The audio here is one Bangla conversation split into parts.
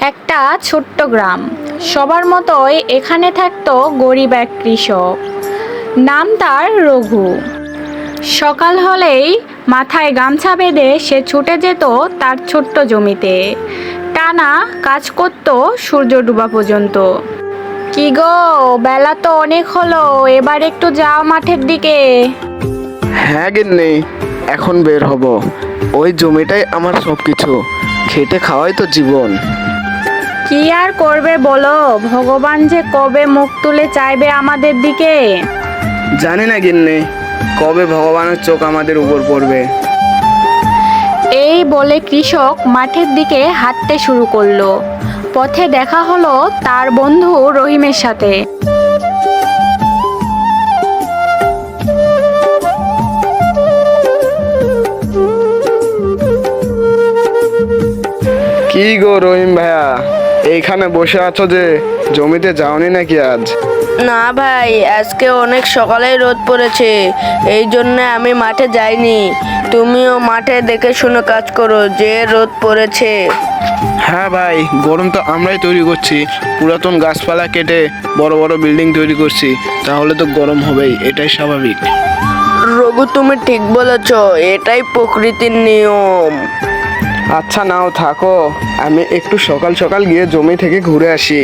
একটা ছোট্ট গ্রাম। সবার মতোই এখানে থাকতো গরিব এক কৃষক। নাম তার রঘু। সকাল হলেই মাথায় গামছা বেঁধে সে ছুটে যেত তার ছোট্ট জমিতে। টানা কাজ করত সূর্য ডোবা পর্যন্ত। কি গো, বেলা তো অনেক হলো, এবার একটু যাও মাঠের দিকে। হ্যাঁ গিন্নি, এখন বের হব। ওই জমিটাই আমার সবকিছু, খেটে খাওয়াই তো জীবন। কি আর করবে বলো, ভগবান যে কবে মুখ তুলে চাইবে আমাদের দিকে। জানি না গিন্নি, কবে ভগবানের চোখ আমাদের উপর পড়বে। এই বলে কৃষক মাঠের দিকে হাঁটতে শুরু করলো। পথে দেখা হলো তার বন্ধু রহিমের সাথে। কি গো রহিম ভাইয়া, এইখানে বসে আছো যে, জমিতে যাওনি নাকি আজ? না ভাই, আজকে অনেক সকালেই রোদ পড়েছে, এই জন্য আমি মাঠে যাইনি। তুমিও মাঠে দেখে শুনে কাজ করো, যে রোদ পড়েছে। হ্যাঁ ভাই, গরম তো আমরাই তৈরি করছি। পুরাতন গাছপালা কেটে বড় বড় বিল্ডিং তৈরি করছি, তাহলে তো গরম হবেই, এটাই স্বাভাবিক। রঘু, তুমি ঠিক বলেছ, এটাই প্রকৃতির নিয়ম। আচ্ছা নাও থাকো, আমি একটু সকাল সকাল গিয়ে জমি থেকে ঘুরে আসি।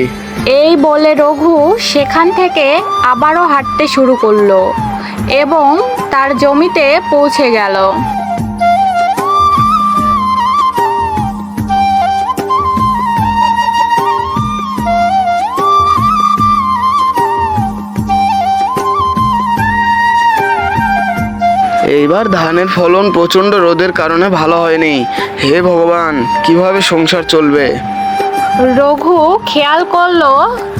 এই বলে রঘু সেখান থেকে আবারও হাঁটতে শুরু করলো এবং তার জমিতে পৌঁছে গেল। এইবার ধানের ফলন প্রচণ্ড রোদের কারণে ভালো হয়নি। হে ভগবান, কিভাবে সংসার চলবে? রঘু খেয়াল করলো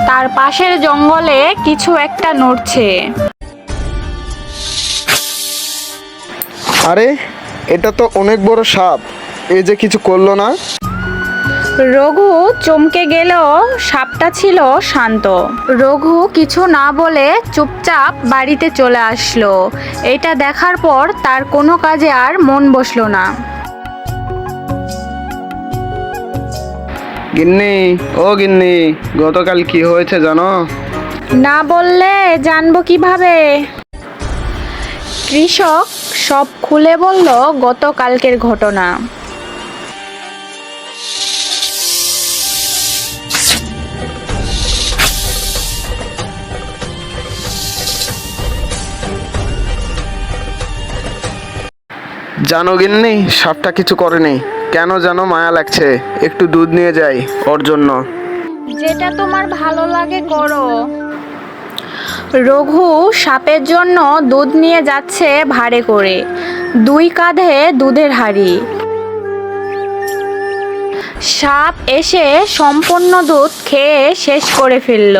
তার পাশের জঙ্গলে কিছু একটা নড়ছে। আরে, এটা তো অনেক বড় সাপ, এ যে কিছু করলো না। রঘু চমকে গেলেও সাপটা ছিল শান্ত। রঘু কিছু না বলে চুপচাপ বাড়িতে চলে আসলো। এটা দেখার পর তার কোনো কাজে আর মন বসলো না। গিন্নি, ও গিন্নি, গতকাল কি হয়েছে জানো? না বললে জানবো কিভাবে? কৃষক সব খুলে বলল গতকালকের ঘটনা। জানো গিন্নি, সাপটা কিছু করেনি। কেন জানো মায়া লাগছে, একটু দুধ নিয়ে যাই ওর জন্য। যেটা তোমার ভালো লাগে করো। রঘু সাপের জন্য দুধ নিয়ে যাচ্ছে ভাড়ে করে, 2 কাঁধে দুধের হাঁড়ি। সাপ এসে সম্পূর্ণ দুধ খেয়ে শেষ করে ফেলল।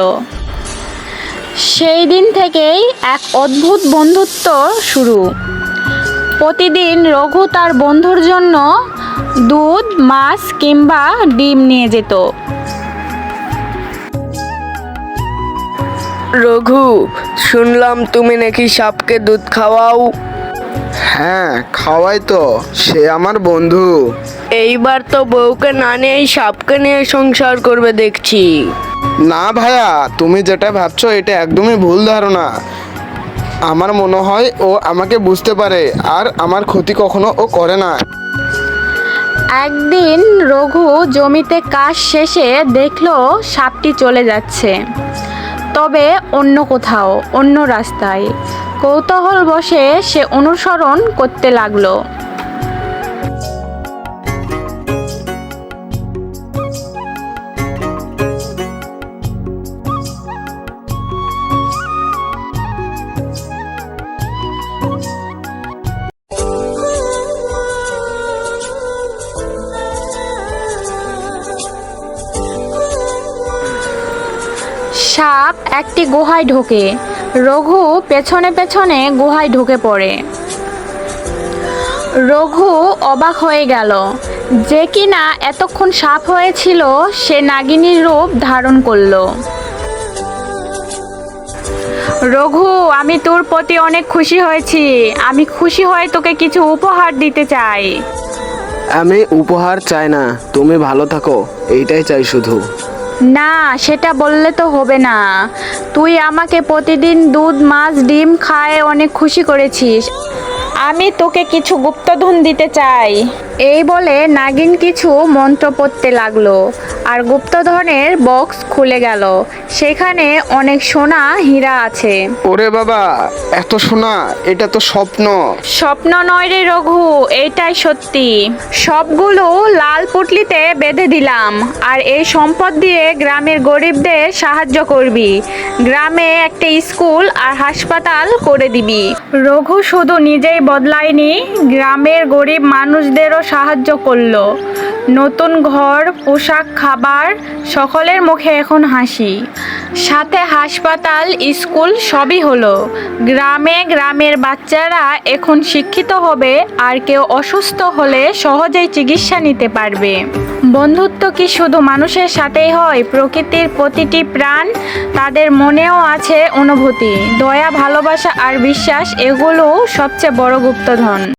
সেই দিন থেকেই এক অদ্ভুত বন্ধুত্ব শুরু। প্রতিদিন রঘু তার বন্ধুর জন্য দুধ, মাছ কিংবা ডিম নিয়ে যেত। রঘু, শুনলাম তুমি নাকি সাপকে দুধ খাওয়াও। হ্যাঁ, খাওয়াই তো, সে আমার বন্ধু। এইবার তো বউকে না নিয়ে সাপকে নিয়ে সংসার করবে দেখছি। না ভাইয়া, তুমি যেটা ভাবছো এটা একদমই ভুল ধারণা। আমার মনে হয় ও আমাকে বুঝতে পারে, আর আমার ক্ষতি কখনো ও করে না। একদিন রঘু জমিতে কাজ শেষে দেখলো সাপটি চলে যাচ্ছে, তবে অন্য কোথাও, অন্য রাস্তায়। কৌতূহল বশে সে অনুসরণ করতে লাগলো। সাপ একটি গুহায় ঢোকে। রঘু পেছনে পেছনে গুহায় ঢুকে পড়ে। রঘু অবাক হয়ে গেল, যে কিনা এতক্ষণ সাপ হয়েছিল সে নাগিনীর রূপ ধারণ করলো। রঘু, আমি তোর প্রতি অনেক খুশি হয়েছি। আমি খুশি হয়ে তোকে কিছু উপহার দিতে চাই। আমি উপহার চাই না, তুমি ভালো থাকো। এইটাই চাই শুধু। না, সেটা বললে তো হবে না। তুই আমাকে প্রতিদিন দুধ, মাছ, ডিম খায় অনেক খুশি করেছিস। আমি তোকে কিছু গুপ্তধন দিতে চাই। এই বলে নাগিন কিছু মন্ত্র পড়তে লাগলো আর গুপ্তধনের বক্স খুলে গেল। সেখানে অনেক সোনা হীরা আছে। ওরে বাবা, এত সোনা! এটা তো স্বপ্ন। স্বপ্ন নয় রে রঘু, এইটাই সত্যি। সবগুলো লাল পুটলিতে বেঁধে দিলাম, আর এই সম্পদ দিয়ে গ্রামের গরিবদের সাহায্য করবি। গ্রামে একটা স্কুল আর হাসপাতাল করে দিবি। রঘু শুধু নিজেই বদলায়নি, গ্রামের গরিব মানুষদেরও সাহায্য করলো। নতুন ঘর, পোশাক, খাবার, সকলের মুখে এখন হাসি। সাথে হাসপাতাল, স্কুল সবই হলো। গ্রামের বাচ্চারা এখন শিক্ষিত হবে আর কেউ অসুস্থ হলে সহজেই চিকিৎসা নিতে পারবে। বন্ধুত্ব কি শুধু মানুষের সাথেই হয়? প্রকৃতির প্রতিটি প্রাণ, তাদের মনেও আছে অনুভূতি, দয়া, ভালোবাসা আর বিশ্বাস। এগুলো সবচেয়ে বড় গুপ্তধন।